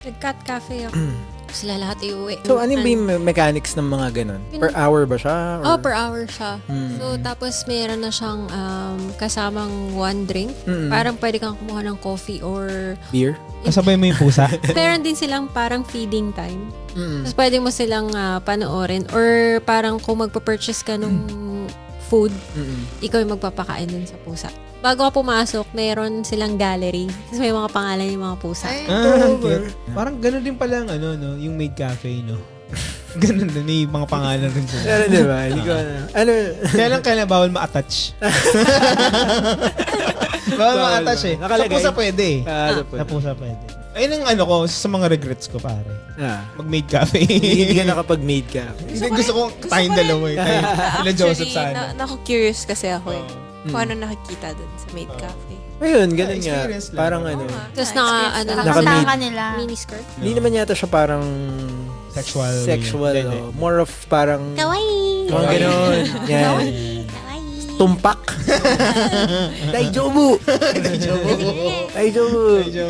Nag-cat cafe ako. Sila lahat iuwi. So, ano yung mechanics ng mga ganun? Per hour ba siya? Or? Oh, per hour siya. So, tapos meron na siyang kasamang one drink. Parang pwede kang kumuha ng coffee or... Beer? Kasabay mo yung pusa? Meron din silang parang feeding time. Tapos pwede mo silang panoorin. Or parang kung magpa-purchase ka nung food, ikaw yung magpapakain dun sa pusa. Bago ka pumasok, meron silang gallery. Tapos may mga pangalan yung mga pusa. Okay. Parang gano'n din pala ang yung maid cafe, no? Ganun din, may mga pangalan rin sila. Pero diba? Hindi ko ano. Kailan bawal ma-attach? Bawal ma-attach eh. Nakalagay. Sa pusa pwede eh. Pwede. Sa pusa pwede. Ayun ang ko, sa mga regrets ko, pare. Mag-maid cafe. Hindi ka nakapag-maid ka. Hindi, gusto ko tayong dalawa eh. Sila Joseph Actually, sana. naku-curious kasi ako eh. Kung ano nakikita dun sa maid cafe. Ayun, ganun nga. Experience lang. Parang ano. Tapos Naka-maid. Nakasama nila. miniskirt. Hindi naman yata siya parang Sexual. Sexual. More of parang... Kawaii! Mga ganun. Yan. Kawaii! Tumpak. Daijobu. Daijobu. Medyo